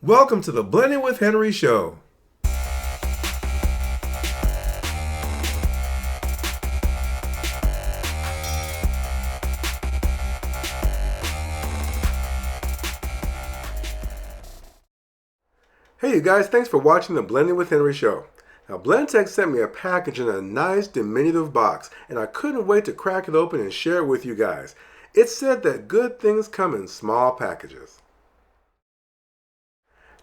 Welcome to the Blending with Henry show. Hey you guys, thanks for watching the Blending with Henry show. Now Blendtec sent me a package in a nice diminutive box, and I couldn't wait to crack it open and share it with you guys. It said that good things come in small packages.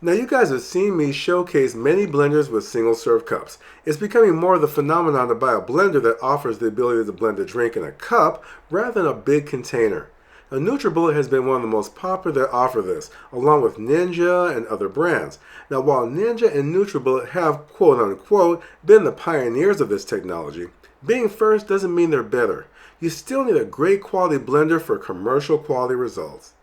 Now you guys have seen me showcase many blenders with single serve cups. It's becoming more of the phenomenon to buy a blender that offers the ability to blend a drink in a cup rather than a big container. Now NutriBullet has been one of the most popular that offer this, along with Ninja and other brands. Now while Ninja and NutriBullet have quote unquote been the pioneers of this technology, being first doesn't mean they're better. You still need a great quality blender for commercial quality results.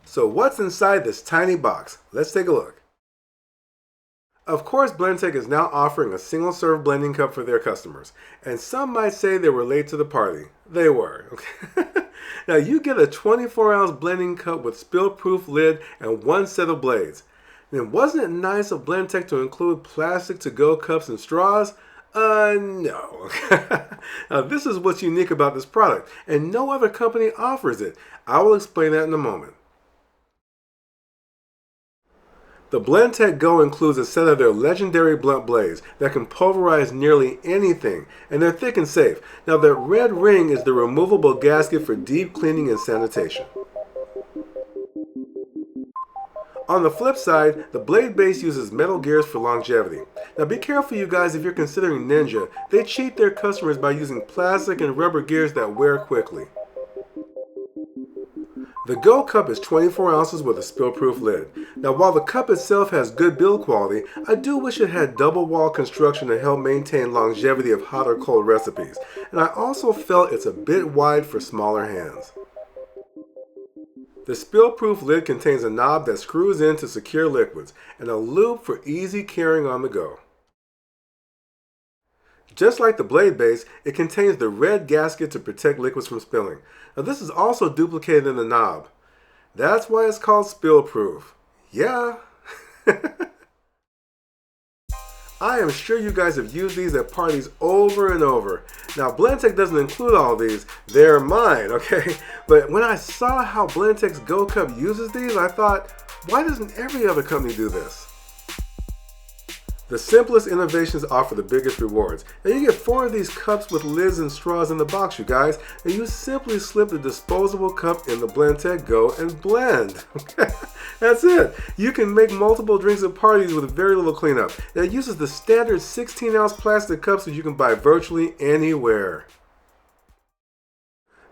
So what's inside this tiny box? Let's take a look. Of course, Blendtec is now offering a single-serve blending cup for their customers. And some might say they were late to the party. They were. Okay? Now you get a 24-ounce blending cup with spill-proof lid and one set of blades. And wasn't it nice of Blendtec to include plastic to-go cups and straws? No. Now this is what's unique about this product, and no other company offers it. I will explain that in a moment. The Blendtec Go includes a set of their legendary blunt blades that can pulverize nearly anything, and they're thick and safe. Now the red ring is the removable gasket for deep cleaning and sanitation. On the flip side, the blade base uses metal gears for longevity. Now be careful you guys if you're considering Ninja. They cheat their customers by using plastic and rubber gears that wear quickly. The Go Cup is 24 ounces with a spill-proof lid. Now while the cup itself has good build quality, I do wish it had double wall construction to help maintain longevity of hot or cold recipes. And I also felt it's a bit wide for smaller hands. The spill-proof lid contains a knob that screws in to secure liquids and a loop for easy carrying on the go. Just like the blade base, it contains the red gasket to protect liquids from spilling. Now this is also duplicated in the knob. That's why it's called spill-proof. Yeah. I am sure you guys have used these at parties over and over. Now Blendtec doesn't include all these, they're mine, okay? But when I saw how Blendtec's Go Cup uses these, I thought, why doesn't every other company do this? The simplest innovations offer the biggest rewards. Now you get 4 of these cups with lids and straws in the box, you guys, and you simply slip the disposable cup in the Blendtec Go and blend. That's it. You can make multiple drinks at parties with very little cleanup. Now it uses the standard 16-ounce plastic cups that you can buy virtually anywhere.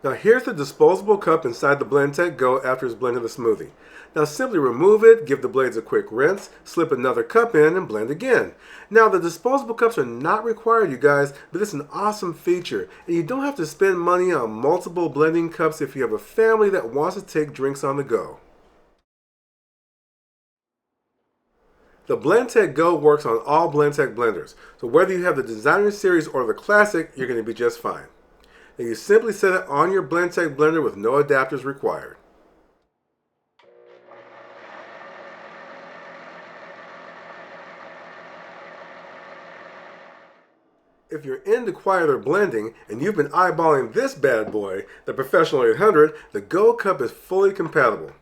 Now here's the disposable cup inside the Blendtec Go after it's blended the smoothie. Now simply remove it, give the blades a quick rinse, slip another cup in, and blend again. Now the disposable cups are not required, you guys, but it's an awesome feature. And you don't have to spend money on multiple blending cups if you have a family that wants to take drinks on the go. The Blendtec Go works on all Blendtec blenders, so whether you have the Designer Series or the Classic, you're going to be just fine. Now you simply set it on your Blendtec blender with no adapters required. If you're into quieter blending and you've been eyeballing this bad boy, the Professional 800, the Go Cup is fully compatible.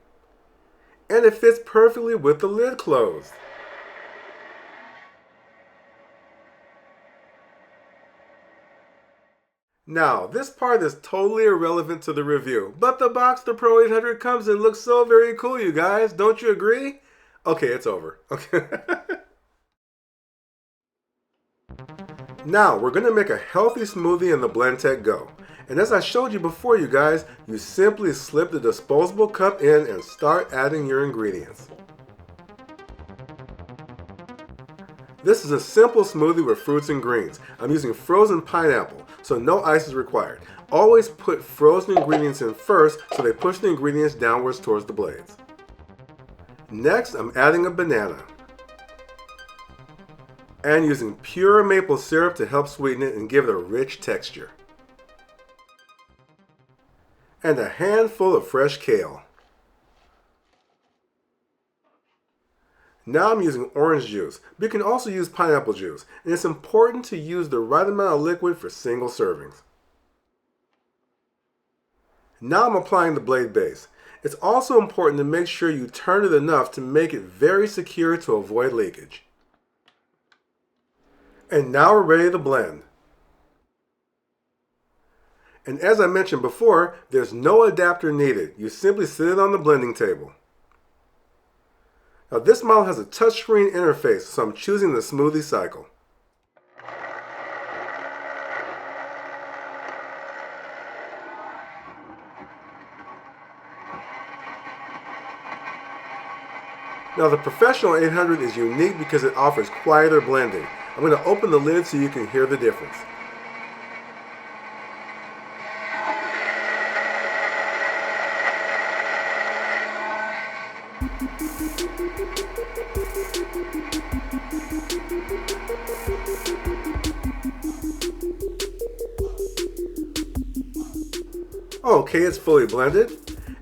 And it fits perfectly with the lid closed. Now, this part is totally irrelevant to the review, but the box the Pro 800 comes in looks so very cool, you guys. Don't you agree? Okay, it's over. Okay. Now, we're going to make a healthy smoothie in the Blendtec Go. And as I showed you before, you guys, you simply slip the disposable cup in and start adding your ingredients. This is a simple smoothie with fruits and greens. I'm using frozen pineapple, so no ice is required. Always put frozen ingredients in first so they push the ingredients downwards towards the blades. Next, I'm adding a banana and using pure maple syrup to help sweeten it and give it a rich texture. And a handful of fresh kale. Now I'm using orange juice, but you can also use pineapple juice, and it's important to use the right amount of liquid for single servings. Now I'm applying the blade base. It's also important to make sure you turn it enough to make it very secure to avoid leakage. And now we're ready to blend. And as I mentioned before, there's no adapter needed. You simply sit it on the blending table. Now this model has a touchscreen interface, so I'm choosing the smoothie cycle. Now the Professional 800 is unique because it offers quieter blending. I'm going to open the lid so you can hear the difference. Okay, it's fully blended.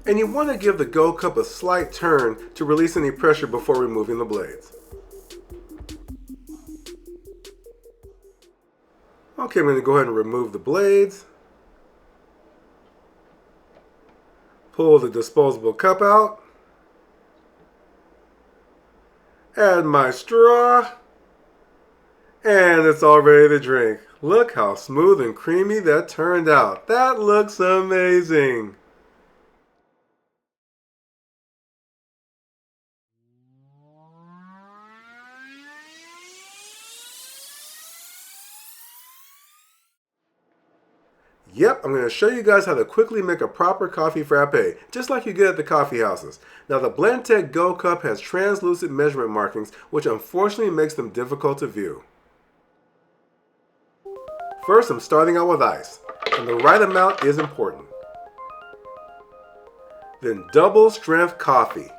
And you want to give the Go Cup a slight turn to release any pressure before removing the blades. Okay, I'm going to go ahead and remove the blades. Pull the disposable cup out. Add my straw. And it's all ready to drink. Look how smooth and creamy that turned out. That looks amazing. Yep, I'm going to show you guys how to quickly make a proper coffee frappe, just like you get at the coffee houses. Now the Blendtec Go Cup has translucent measurement markings, which unfortunately makes them difficult to view. First, I'm starting out with ice, and the right amount is important. Then double strength coffee.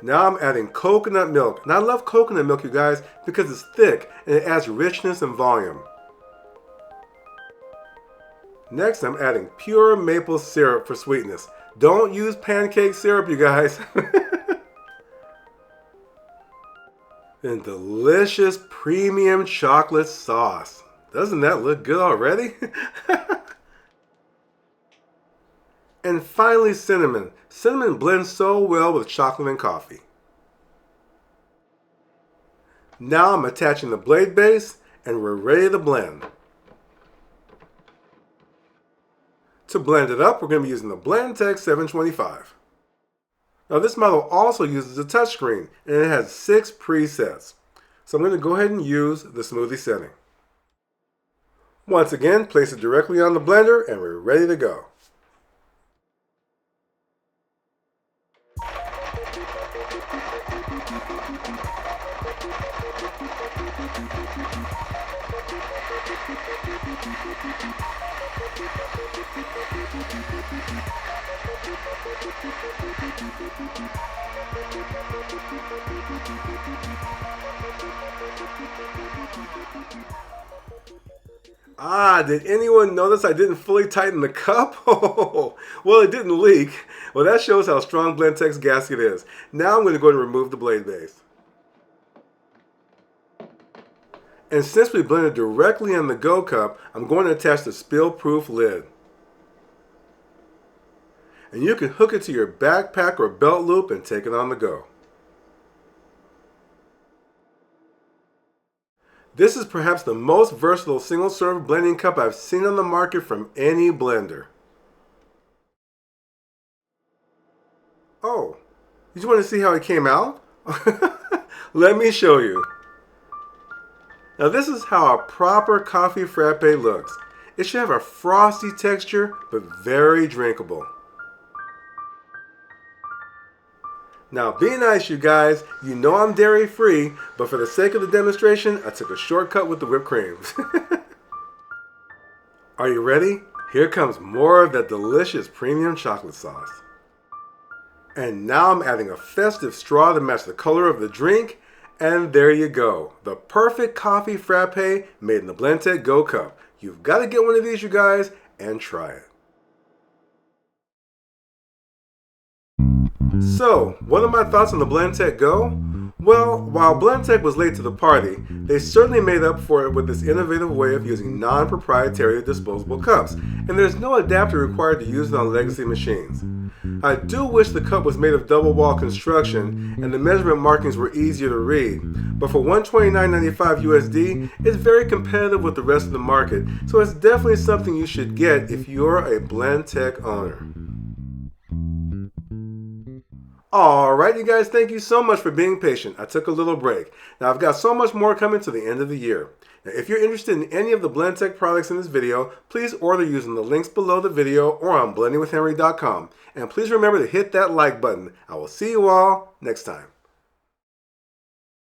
Now I'm adding coconut milk. And I love coconut milk, you guys, because it's thick and it adds richness and volume. Next, I'm adding pure maple syrup for sweetness. Don't use pancake syrup, you guys. Then delicious premium chocolate sauce. Doesn't that look good already? And finally, cinnamon. Cinnamon blends so well with chocolate and coffee. Now I'm attaching the blade base and we're ready to blend. To blend it up, we're going to be using the Blendtec 725. Now this model also uses a touchscreen and it has 6 presets. So I'm going to go ahead and use the smoothie setting. Once again, place it directly on the blender and we're ready to go. Did anyone notice I didn't fully tighten the cup? Well, it didn't leak. Well, that shows how strong Blendtec's gasket is. Now I'm going to go ahead and remove the blade base. And since we blended directly on the Go Cup, I'm going to attach the spill-proof lid. And you can hook it to your backpack or belt loop and take it on the go. This is perhaps the most versatile single-serve blending cup I've seen on the market from any blender. Oh, you just want to see how it came out? Let me show you. Now this is how a proper coffee frappe looks. It should have a frosty texture, but very drinkable. Now be nice, you guys. You know I'm dairy free, but for the sake of the demonstration, I took a shortcut with the whipped cream. Are you ready? Here comes more of that delicious premium chocolate sauce. And now I'm adding a festive straw to match the color of the drink. And there you go. The perfect coffee frappe made in the Blendtec Go Cup. You've got to get one of these, you guys, and try it. So, what are my thoughts on the Blendtec Go? Well, while Blendtec was late to the party, they certainly made up for it with this innovative way of using non-proprietary disposable cups, and there's no adapter required to use it on legacy machines. I do wish the cup was made of double wall construction and the measurement markings were easier to read, but for $129.95 USD, it's very competitive with the rest of the market, so it's definitely something you should get if you're a Blendtec owner. Alright, you guys, thank you so much for being patient. I took a little break. Now, I've got so much more coming to the end of the year. Now, if you're interested in any of the Blendtec products in this video, please order using the links below the video or on blendingwithhenry.com. And please remember to hit that like button. I will see you all next time.